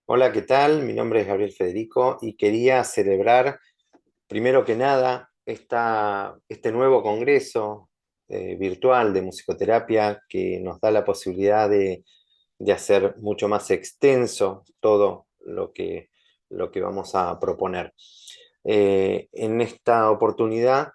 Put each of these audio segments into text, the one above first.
Hola, ¿qué tal? Mi nombre es Gabriel Federico y quería celebrar, primero que nada, este nuevo congreso virtual de musicoterapia que nos da la posibilidad de hacer mucho más extenso todo lo que vamos a proponer. En esta oportunidad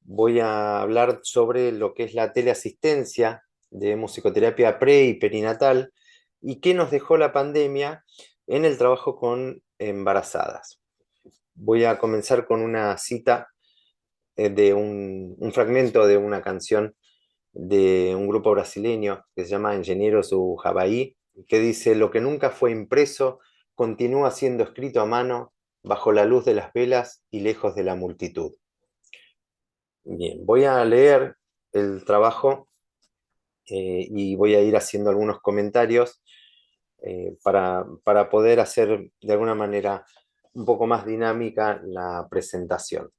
voy a hablar sobre lo que es la teleasistencia de musicoterapia pre y perinatal y qué nos dejó la pandemia en el trabajo con embarazadas. Voy a comenzar con una cita de un fragmento de una canción de un grupo brasileño que se llama Engenheiros do Havaí, que dice: lo que nunca fue impreso continúa siendo escrito a mano bajo la luz de las velas y lejos de la multitud. Bien, voy a leer el trabajo y voy a ir haciendo algunos comentarios para poder hacer de alguna manera un poco más dinámica la presentación.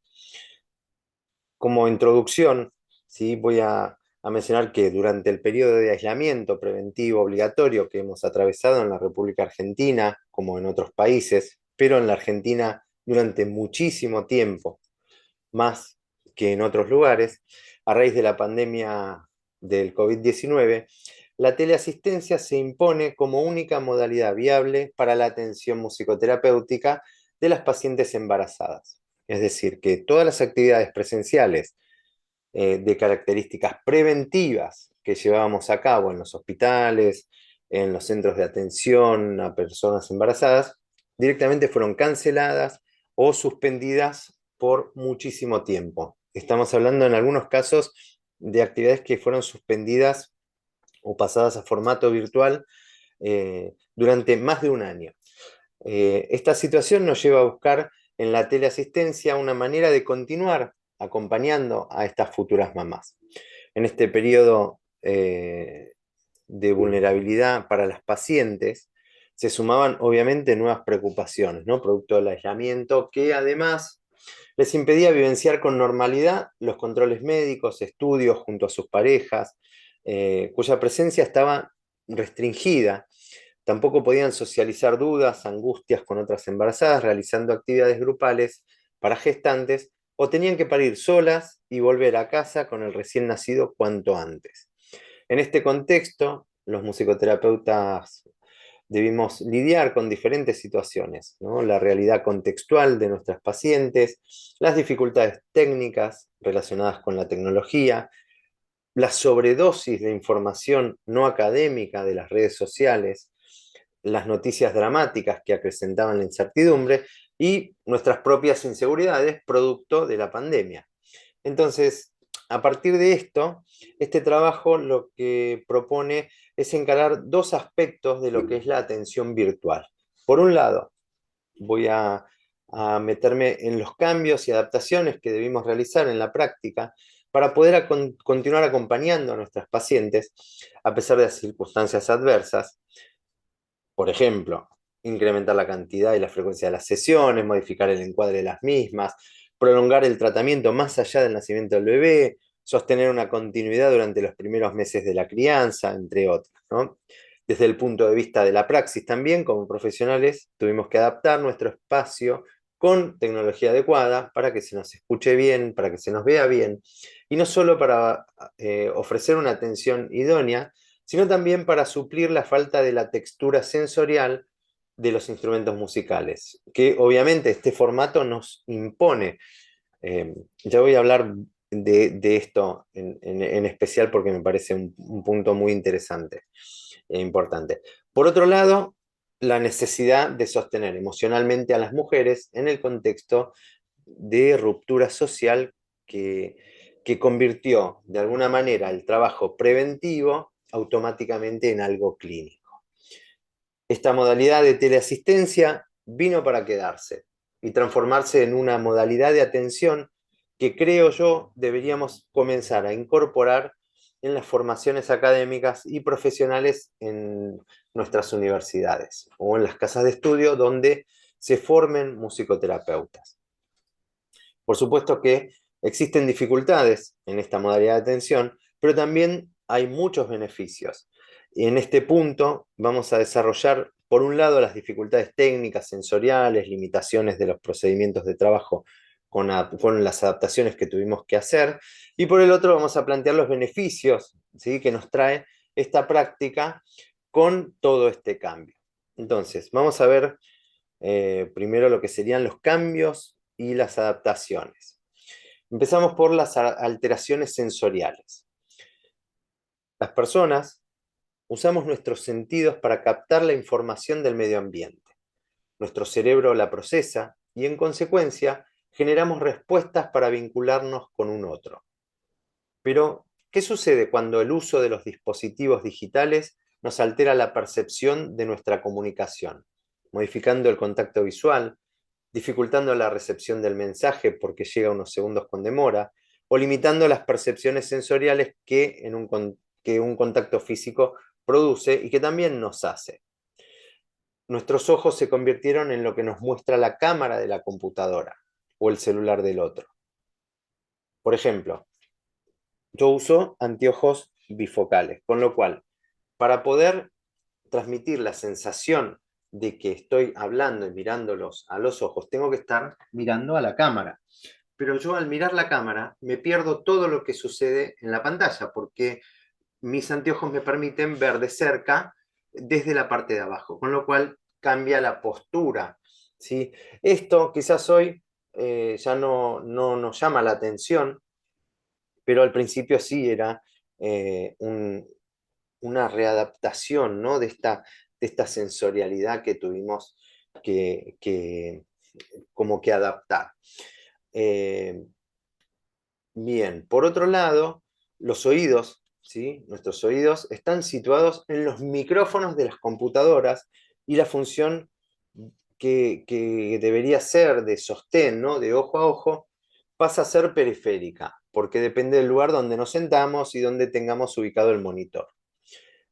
Como introducción, ¿sí? Voy a mencionar que durante el periodo de aislamiento preventivo obligatorio que hemos atravesado en la República Argentina, como en otros países, pero en la Argentina durante muchísimo tiempo, más que en otros lugares, a raíz de la pandemia del COVID-19, la teleasistencia se impone como única modalidad viable para la atención musicoterapéutica de las pacientes embarazadas. Es decir, que todas las actividades presenciales de características preventivas que llevábamos a cabo en los hospitales, en los centros de atención a personas embarazadas, directamente fueron canceladas o suspendidas por muchísimo tiempo. Estamos hablando en algunos casos de actividades que fueron suspendidas o pasadas a formato virtual durante más de un año. Esta situación nos lleva a buscar en la teleasistencia una manera de continuar acompañando a estas futuras mamás. En este periodo de vulnerabilidad para las pacientes, se sumaban obviamente nuevas preocupaciones, ¿no? Producto del aislamiento, que además les impedía vivenciar con normalidad los controles médicos, estudios junto a sus parejas, cuya presencia estaba restringida. Tampoco podían socializar dudas, angustias con otras embarazadas, realizando actividades grupales para gestantes, o tenían que parir solas y volver a casa con el recién nacido cuanto antes. En este contexto, los musicoterapeutas debimos lidiar con diferentes situaciones, ¿no? La realidad contextual de nuestras pacientes, las dificultades técnicas relacionadas con la tecnología, la sobredosis de información no académica de las redes sociales, las noticias dramáticas que acrecentaban la incertidumbre y nuestras propias inseguridades producto de la pandemia. Entonces, a partir de esto, este trabajo lo que propone es encarar dos aspectos de lo que es la atención virtual. Por un lado, voy a meterme en los cambios y adaptaciones que debimos realizar en la práctica para poder continuar acompañando a nuestras pacientes a pesar de las circunstancias adversas. Por ejemplo, incrementar la cantidad y la frecuencia de las sesiones, modificar el encuadre de las mismas, prolongar el tratamiento más allá del nacimiento del bebé, sostener una continuidad durante los primeros meses de la crianza, entre otros, ¿no? Desde el punto de vista de la praxis también, como profesionales, tuvimos que adaptar nuestro espacio con tecnología adecuada para que se nos escuche bien, para que se nos vea bien, y no solo para ofrecer una atención idónea, sino también para suplir la falta de la textura sensorial de los instrumentos musicales, que obviamente este formato nos impone. Ya voy a hablar de esto en especial porque me parece un punto muy interesante e importante. Por otro lado, la necesidad de sostener emocionalmente a las mujeres en el contexto de ruptura social que convirtió de alguna manera el trabajo preventivo automáticamente en algo clínico. Esta modalidad de teleasistencia vino para quedarse y transformarse en una modalidad de atención que creo yo deberíamos comenzar a incorporar en las formaciones académicas y profesionales en nuestras universidades o en las casas de estudio donde se formen musicoterapeutas. Por supuesto que existen dificultades en esta modalidad de atención, pero también hay muchos beneficios. Y en este punto vamos a desarrollar Por un lado, las dificultades técnicas, sensoriales, limitaciones de los procedimientos de trabajo con las adaptaciones que tuvimos que hacer, y por el otro vamos a plantear los beneficios, ¿sí?, que nos trae esta práctica con todo este cambio. Entonces, vamos a ver primero lo que serían los cambios y las adaptaciones. Empezamos por las alteraciones sensoriales. Las personas usamos nuestros sentidos para captar la información del medio ambiente. Nuestro cerebro la procesa y en consecuencia generamos respuestas para vincularnos con un otro. Pero, ¿qué sucede cuando el uso de los dispositivos digitales nos altera la percepción de nuestra comunicación, modificando el contacto visual, dificultando la recepción del mensaje porque llega unos segundos con demora, o limitando las percepciones sensoriales que un contacto físico produce y que también nos hace? Nuestros ojos se convirtieron en lo que nos muestra la cámara de la computadora o el celular del otro. Por ejemplo, yo uso anteojos bifocales, con lo cual, para poder transmitir la sensación de que estoy hablando y mirándolos a los ojos, tengo que estar mirando a la cámara. Pero yo al mirar la cámara me pierdo todo lo que sucede en la pantalla, porque mis anteojos me permiten ver de cerca desde la parte de abajo, con lo cual cambia la postura, ¿sí? Esto quizás hoy ya no nos llama la atención, pero al principio sí era eh, un, una readaptación, ¿no?, de esta sensorialidad que tuvimos que como que adaptar. Eh, Bien, por otro lado, los oídos, ¿sí? Nuestros oídos están situados en los micrófonos de las computadoras y la función que debería ser de sostén, ¿no?, de ojo a ojo, pasa a ser periférica, porque depende del lugar donde nos sentamos y donde tengamos ubicado el monitor.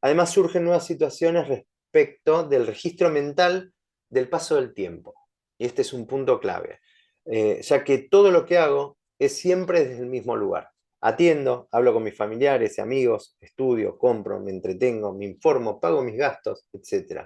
Además, surgen nuevas situaciones respecto del registro mental del paso del tiempo. Y este es un punto clave, ya que todo lo que hago es siempre desde el mismo lugar. Atiendo, hablo con mis familiares y amigos, estudio, compro, me entretengo, me informo, pago mis gastos, etc.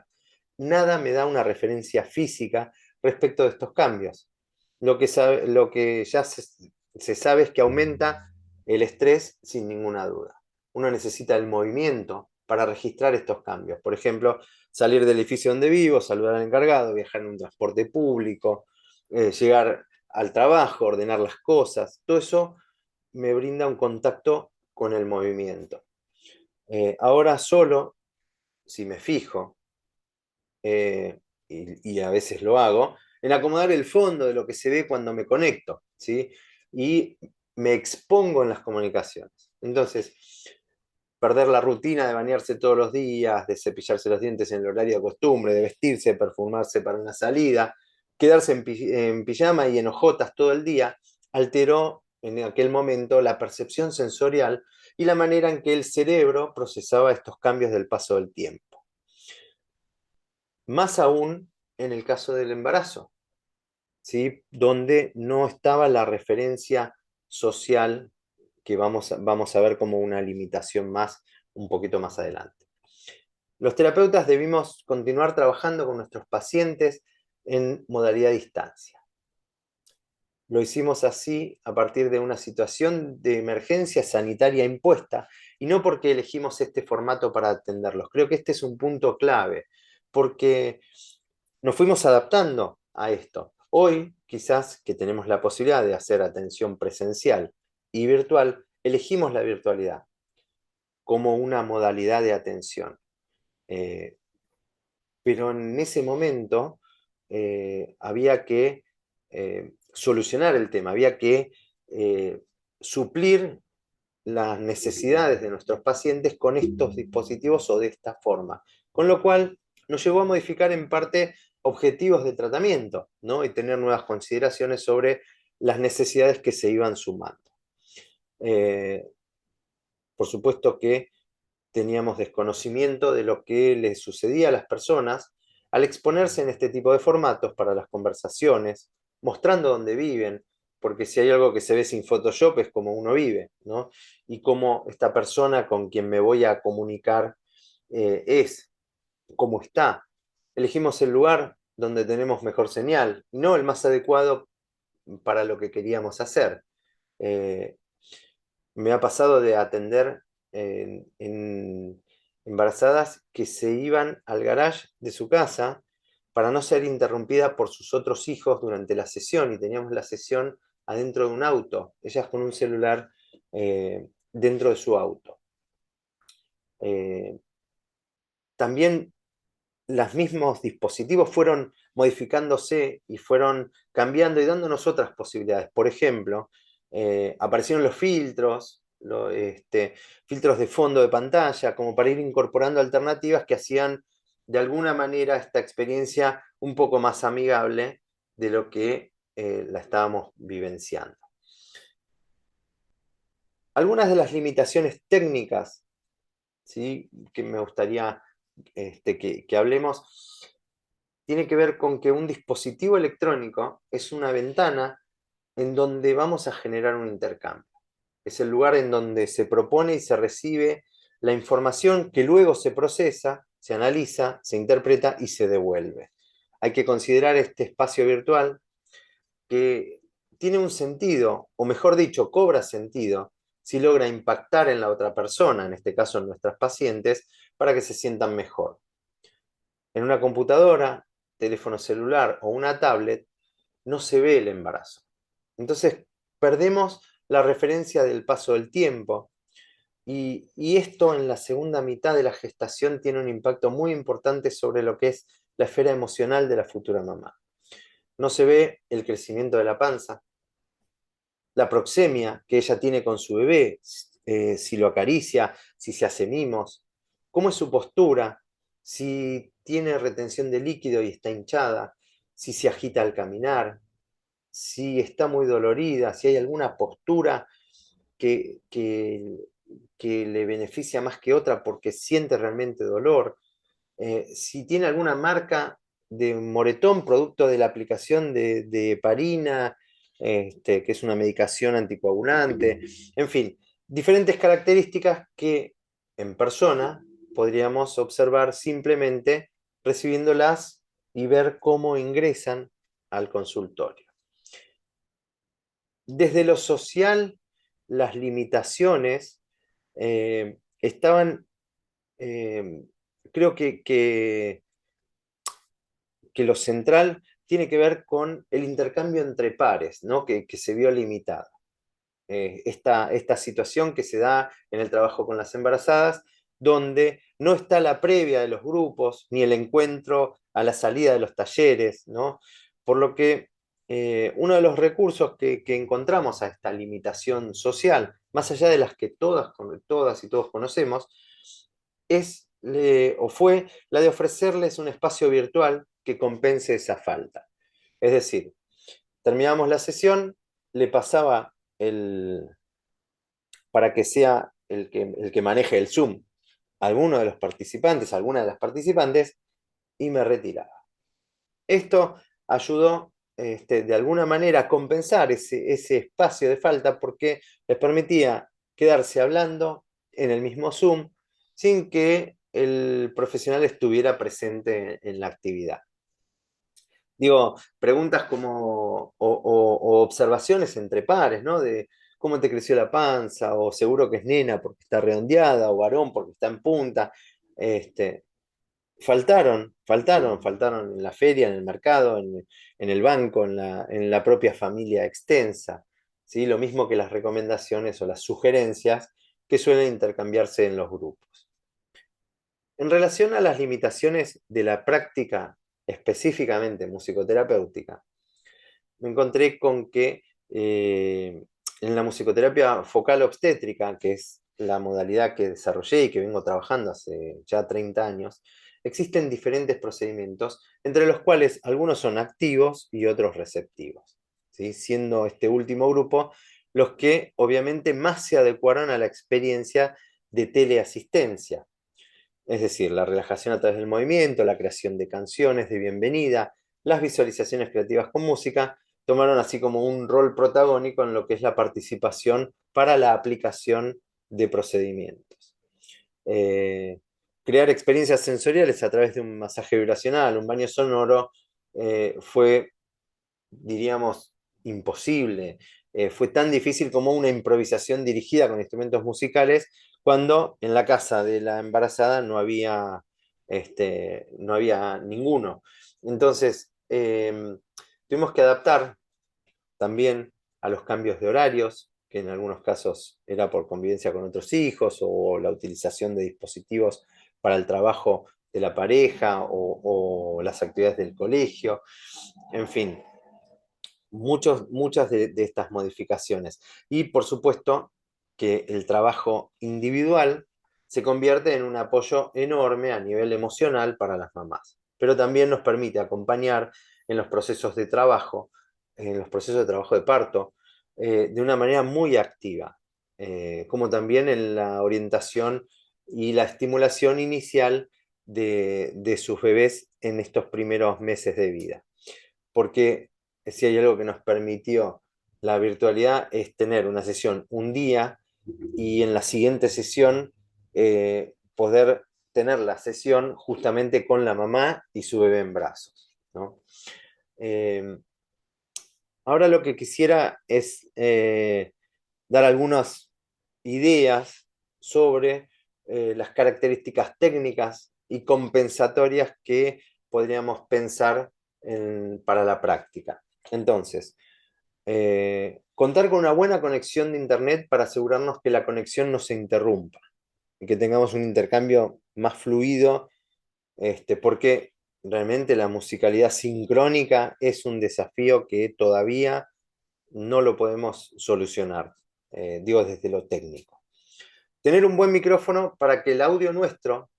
Nada me da una referencia física respecto de estos cambios. Lo que ya se sabe es que aumenta el estrés sin ninguna duda. Uno necesita el movimiento para registrar estos cambios. Por ejemplo, salir del edificio donde vivo, saludar al encargado, viajar en un transporte público, llegar al trabajo, ordenar las cosas. Todo eso me brinda un contacto con el movimiento. Ahora solo, si me fijo, y a veces lo hago, en acomodar el fondo de lo que se ve cuando me conecto, ¿sí? Y me expongo en las comunicaciones. Entonces, perder la rutina de bañarse todos los días, de cepillarse los dientes en el horario de costumbre, de vestirse, de perfumarse para una salida, quedarse en pijama y en hojotas todo el día, alteró en aquel momento la percepción sensorial y la manera en que el cerebro procesaba estos cambios del paso del tiempo. Más aún en el caso del embarazo, ¿sí?, donde no estaba la referencia social que vamos a ver como una limitación más un poquito más adelante. Los terapeutas debimos continuar trabajando con nuestros pacientes en modalidad distancia. Lo hicimos así a partir de una situación de emergencia sanitaria impuesta y no porque elegimos este formato para atenderlos. Creo que este es un punto clave, porque nos fuimos adaptando a esto. Hoy, quizás que tenemos la posibilidad de hacer atención presencial y virtual, elegimos la virtualidad como una modalidad de atención. Eh, pero en ese momento había que solucionar el tema, había que suplir las necesidades de nuestros pacientes con estos dispositivos o de esta forma. Con lo cual nos llevó a modificar en parte objetivos de tratamiento, ¿no?, y tener nuevas consideraciones sobre las necesidades que se iban sumando. Eh, por supuesto que teníamos desconocimiento de lo que les sucedía a las personas al exponerse en este tipo de formatos para las conversaciones, mostrando dónde viven, porque si hay algo que se ve sin Photoshop es cómo uno vive, ¿no? Y cómo esta persona con quien me voy a comunicar es, cómo está. elegimos el lugar donde tenemos mejor señal, y no el más adecuado para lo que queríamos hacer. Eh, Me ha pasado de atender en embarazadas que se iban al garage de su casa para no ser interrumpida por sus otros hijos durante la sesión, y teníamos la sesión adentro de un auto, ellas con un celular dentro de su auto. También los mismos dispositivos fueron modificándose y fueron cambiando y dándonos otras posibilidades. Por ejemplo, aparecieron los filtros, filtros de fondo de pantalla, como para ir incorporando alternativas que hacían de alguna manera esta experiencia un poco más amigable de lo que la estábamos vivenciando. Algunas de las limitaciones técnicas, ¿sí?, que me gustaría que hablemos, tiene que ver con que un dispositivo electrónico es una ventana en donde vamos a generar un intercambio. Es el lugar en donde se propone y se recibe la información que luego se procesa, se analiza, se interpreta y se devuelve. Hay que considerar este espacio virtual que tiene un sentido, o mejor dicho, cobra sentido, si logra impactar en la otra persona, en este caso en nuestras pacientes, para que se sientan mejor. En una computadora, teléfono celular o una tablet, no se ve el embarazo. Entonces, perdemos la referencia del paso del tiempo, y esto en la segunda mitad de la gestación tiene un impacto muy importante sobre lo que es la esfera emocional de la futura mamá. No se ve el crecimiento de la panza, la proxemia que ella tiene con su bebé, si lo acaricia, si se hace mimos, cómo es su postura, si tiene retención de líquido y está hinchada, si se agita al caminar, si está muy dolorida, si hay alguna postura que, que, que le beneficia más que otra porque siente realmente dolor, si tiene alguna marca de moretón producto de la aplicación de heparina, que es una medicación anticoagulante, en fin, diferentes características que en persona podríamos observar simplemente recibiéndolas y ver cómo ingresan al consultorio. Desde lo social, las limitaciones estaban, eh, creo que lo central tiene que ver con el intercambio entre pares, ¿no?, que se vio limitado. Esta situación que se da en el trabajo con las embarazadas, donde no está la previa de los grupos, ni el encuentro a la salida de los talleres, ¿no? Por lo que uno de los recursos que encontramos a esta limitación social, más allá de las que todas y todos conocemos, o fue la de ofrecerles un espacio virtual que compense esa falta. Es decir, terminamos la sesión, le pasaba para que sea el que maneje el Zoom a alguno de los participantes, a alguna de las participantes, y me retiraba. Esto ayudó de alguna manera a compensar ese espacio de falta, porque les permitía quedarse hablando en el mismo Zoom sin que el profesional estuviera presente en la actividad. Digo, preguntas como, o observaciones entre pares, ¿no? De cómo te creció la panza, o seguro que es nena porque está redondeada, o varón porque está en punta. Este, faltaron en la feria, en el mercado, en el banco, en la propia familia extensa, ¿sí? Lo mismo que las recomendaciones o las sugerencias que suelen intercambiarse en los grupos. En relación a las limitaciones de la práctica específicamente musicoterapéutica, me encontré con que en la musicoterapia focal obstétrica, que es la modalidad que desarrollé y que vengo trabajando hace ya 30 años, existen diferentes procedimientos, entre los cuales algunos son activos y otros receptivos, ¿sí? Siendo este último grupo los que obviamente más se adecuaron a la experiencia de teleasistencia, es decir, la relajación a través del movimiento, la creación de canciones de bienvenida, las visualizaciones creativas con música, tomaron así como un rol protagónico en lo que es la participación para la aplicación de procedimientos. crear experiencias sensoriales a través de un masaje vibracional, un baño sonoro, fue, diríamos, imposible. Fue tan difícil como una improvisación dirigida con instrumentos musicales cuando en la casa de la embarazada no había ninguno. Entonces, tuvimos que adaptar también a los cambios de horarios, que en algunos casos era por convivencia con otros hijos o la utilización de dispositivos para el trabajo de la pareja o las actividades del colegio, en fin, muchas de estas modificaciones. Y por supuesto que el trabajo individual se convierte en un apoyo enorme a nivel emocional para las mamás, pero también nos permite acompañar en los procesos de trabajo, en los procesos de trabajo de parto, de una manera muy activa, como también en la orientación y la estimulación inicial de sus bebés en estos primeros meses de vida. Porque si hay algo que nos permitió la virtualidad es tener una sesión un día y en la siguiente sesión poder tener la sesión justamente con la mamá y su bebé en brazos, ¿no? Eh, Ahora lo que quisiera es dar algunas ideas sobre las características técnicas y compensatorias que podríamos pensar para la práctica. Entonces, contar con una buena conexión de Internet para asegurarnos que la conexión no se interrumpa y que tengamos un intercambio más fluido, porque realmente la musicalidad sincrónica es un desafío que todavía no lo podemos solucionar, digo desde lo técnico. Tener un buen micrófono para que el audio nuestro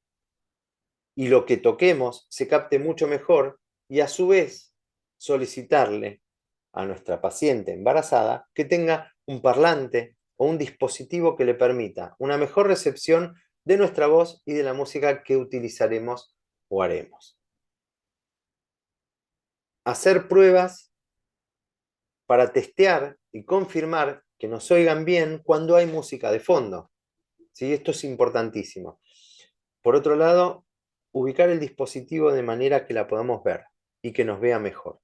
y lo que toquemos se capte mucho mejor y a su vez solicitarle a nuestra paciente embarazada que tenga un parlante o un dispositivo que le permita una mejor recepción de nuestra voz y de la música que utilizaremos o haremos. Hacer pruebas para testear y confirmar que nos oigan bien cuando hay música de fondo. ¿Sí? Esto es importantísimo. Por otro lado, ubicar el dispositivo de manera que la podamos ver y que nos vea mejor,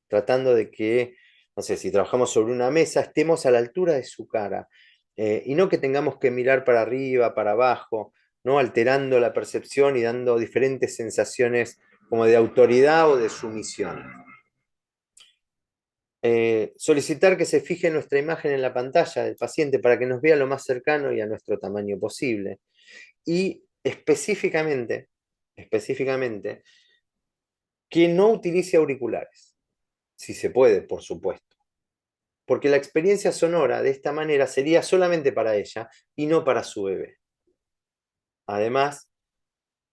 tratando de que, no sé, si trabajamos sobre una mesa, estemos a la altura de su cara, y no que tengamos que mirar para arriba, para abajo, ¿no? Alterando la percepción y dando diferentes sensaciones como de autoridad o de sumisión. Solicitar que se fije nuestra imagen en la pantalla del paciente para que nos vea lo más cercano y a nuestro tamaño posible. Y específicamente, que no utilice auriculares, si se puede, por supuesto. Porque la experiencia sonora de esta manera sería solamente para ella y no para su bebé. Además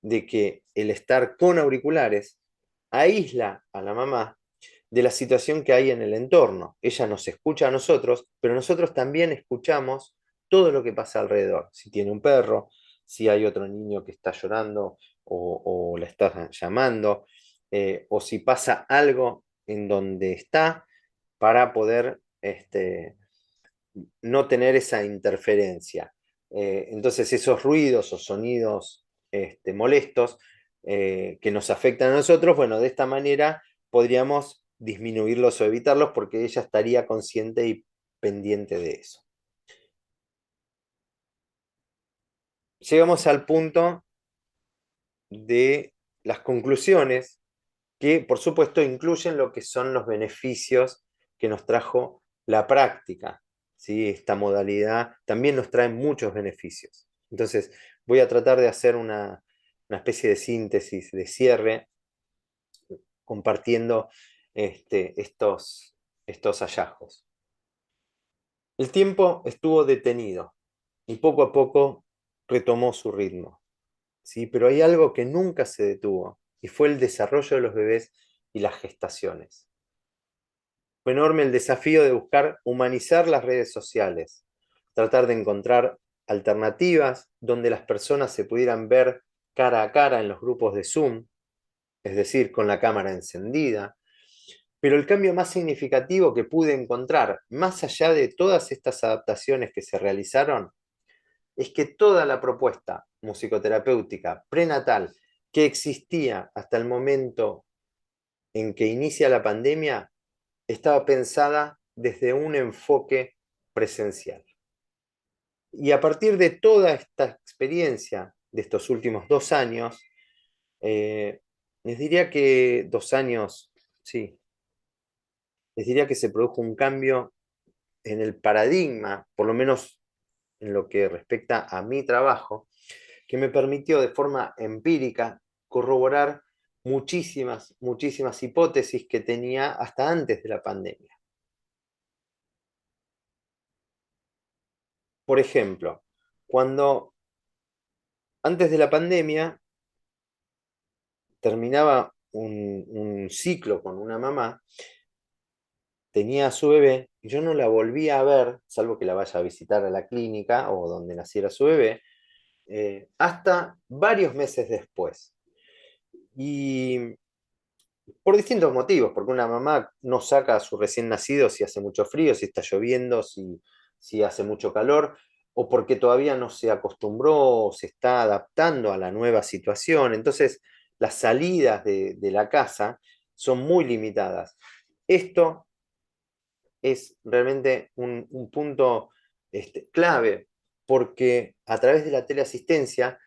de que el estar con auriculares aísla a la mamá de la situación que hay en el entorno. Ella nos escucha a nosotros, pero nosotros también escuchamos todo lo que pasa alrededor. Si tiene un perro, si hay otro niño que está llorando o la está llamando, o si pasa algo en donde está para poder no tener esa interferencia. Entonces esos ruidos o sonidos molestos que nos afectan a nosotros, bueno, de esta manera podríamos disminuirlos o evitarlos porque ella estaría consciente y pendiente de eso. Llegamos al punto de las conclusiones que, por supuesto, incluyen lo que son los beneficios que nos trajo la práctica. ¿Sí? Esta modalidad también nos trae muchos beneficios. Entonces, voy a tratar de hacer una especie de síntesis, de cierre, compartiendo estos hallazgos. El tiempo estuvo detenido y poco a poco retomó su ritmo. ¿Sí? Pero hay algo que nunca se detuvo y fue el desarrollo de los bebés y las gestaciones. Fue enorme el desafío de buscar humanizar las redes sociales, tratar de encontrar alternativas donde las personas se pudieran ver cara a cara en los grupos de Zoom, es decir, con la cámara encendida. Pero el cambio más significativo que pude encontrar, más allá de todas estas adaptaciones que se realizaron, es que toda la propuesta musicoterapéutica prenatal que existía hasta el momento en que inicia la pandemia estaba pensada desde un enfoque presencial. Y a partir de toda esta experiencia de estos últimos 2 años, les diría que 2 años, sí, les diría que se produjo un cambio en el paradigma, por lo menos en lo que respecta a mi trabajo, que me permitió de forma empírica corroborar muchísimas hipótesis que tenía hasta antes de la pandemia. Por ejemplo, cuando antes de la pandemia terminaba un ciclo con una mamá, tenía a su bebé, y yo no la volvía a ver, salvo que la vaya a visitar a la clínica o donde naciera su bebé, hasta varios meses después. Y por distintos motivos, porque una mamá no saca a su recién nacido si hace mucho frío, si está lloviendo, si hace mucho calor, o porque todavía no se acostumbró o se está adaptando a la nueva situación. Entonces, las salidas de la casa son muy limitadas. Esto es realmente un punto clave, porque a través de la teleasistencia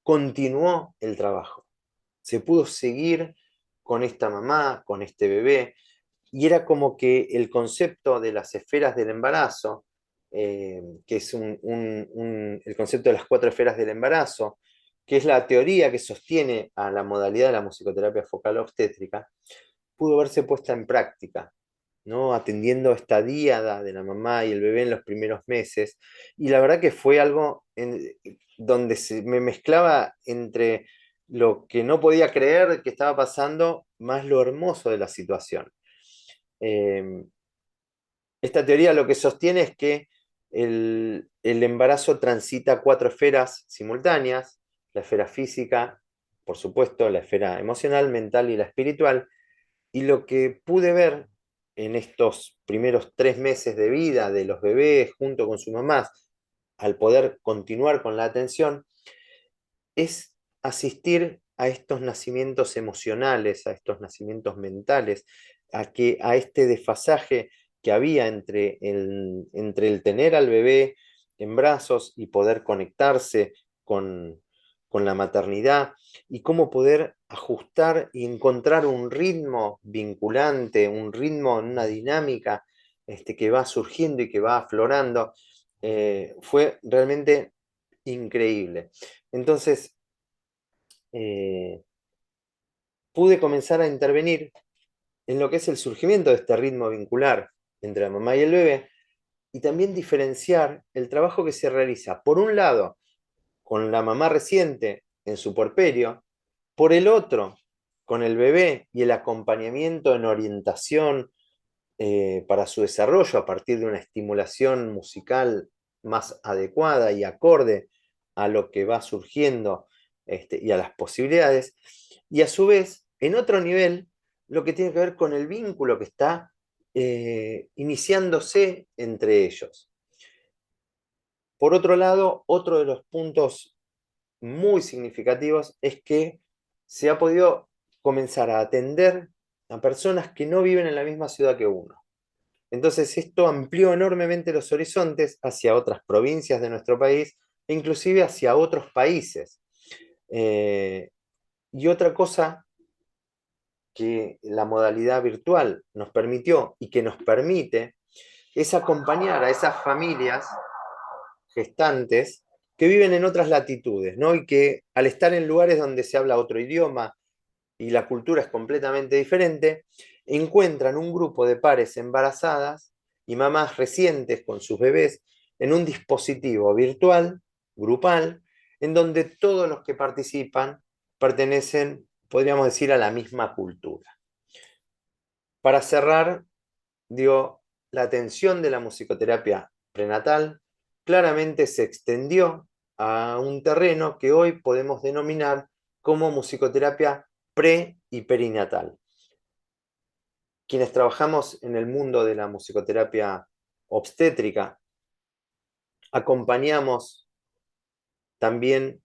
continuó el trabajo. Se pudo seguir con esta mamá, con este bebé, y era como que el concepto de las esferas del embarazo, que es el concepto de las 4 esferas del embarazo, que es la teoría que sostiene a la modalidad de la musicoterapia focal obstétrica, pudo verse puesta en práctica, ¿no? Atendiendo esta díada de la mamá y el bebé en los primeros meses. Y la verdad que fue algo donde se me mezclaba entre lo que no podía creer que estaba pasando, más lo hermoso de la situación. Eh, Esta teoría lo que sostiene es que el embarazo transita 4 esferas simultáneas: la esfera física, por supuesto, la esfera emocional, mental y la espiritual. Y lo que pude ver en estos primeros 3 meses de vida de los bebés junto con sus mamás, al poder continuar con la atención, es asistir a estos nacimientos emocionales, a estos nacimientos mentales, a este desfasaje que había entre el tener al bebé en brazos y poder conectarse con la maternidad, y cómo poder ajustar y encontrar un ritmo vinculante, un ritmo, una dinámica que va surgiendo y que va aflorando. Fue realmente increíble. Entonces, eh, pude comenzar a intervenir en lo que es el surgimiento de este ritmo vincular entre la mamá y el bebé, y también diferenciar el trabajo que se realiza, por un lado, con la mamá reciente en su puerperio, por el otro, con el bebé y el acompañamiento en orientación para su desarrollo a partir de una estimulación musical más adecuada y acorde a lo que va surgiendo y a las posibilidades. Y a su vez, en otro nivel, lo que tiene que ver con el vínculo que está iniciándose entre ellos. Por otro lado, otro de los puntos muy significativos es que se ha podido comenzar a atender a personas que no viven en la misma ciudad que uno. Entonces esto amplió enormemente los horizontes hacia otras provincias de nuestro país e inclusive hacia otros países. Eh, y otra cosa que la modalidad virtual nos permitió y que nos permite es acompañar a esas familias gestantes que viven en otras latitudes, ¿no? Y que al estar en lugares donde se habla otro idioma y la cultura es completamente diferente, encuentran un grupo de pares embarazadas y mamás recientes con sus bebés en un dispositivo virtual, grupal, en donde todos los que participan pertenecen, podríamos decir, a la misma cultura. Para cerrar, digo, la atención de la musicoterapia prenatal claramente se extendió a un terreno que hoy podemos denominar como musicoterapia pre y perinatal. Quienes trabajamos en el mundo de la musicoterapia obstétrica, acompañamos también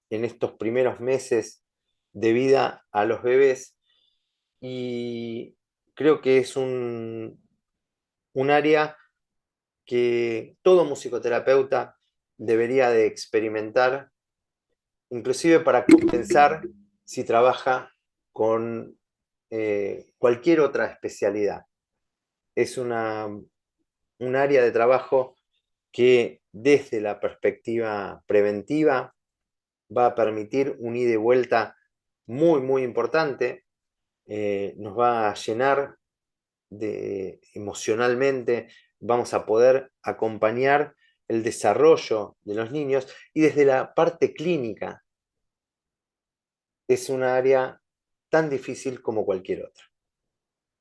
en estos primeros meses de vida a los bebés, y creo que es un área que todo musicoterapeuta debería de experimentar, inclusive para pensar si trabaja con cualquier otra especialidad. Es un área de trabajo que desde la perspectiva preventiva va a permitir un ida y vuelta muy, muy importante, nos va a llenar emocionalmente, vamos a poder acompañar el desarrollo de los niños, y desde la parte clínica es un área tan difícil como cualquier otra.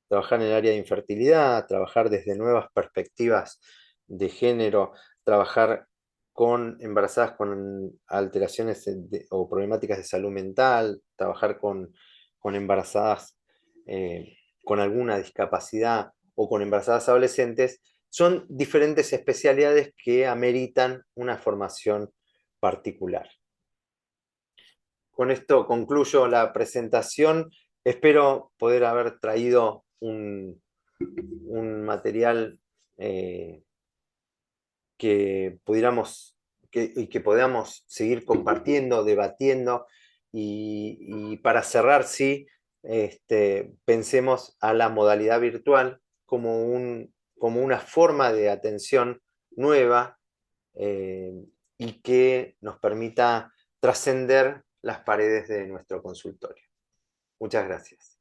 Trabajar en el área de infertilidad, trabajar desde nuevas perspectivas de género, trabajar con embarazadas con alteraciones o problemáticas de salud mental, trabajar con embarazadas con alguna discapacidad o con embarazadas adolescentes, son diferentes especialidades que ameritan una formación particular. Con esto concluyo la presentación. Espero poder haber traído un material que pudiéramos y que podamos seguir compartiendo, debatiendo, y para cerrar, sí, pensemos a la modalidad virtual como una forma de atención nueva, eh, y que nos permita trascender las paredes de nuestro consultorio. Muchas gracias.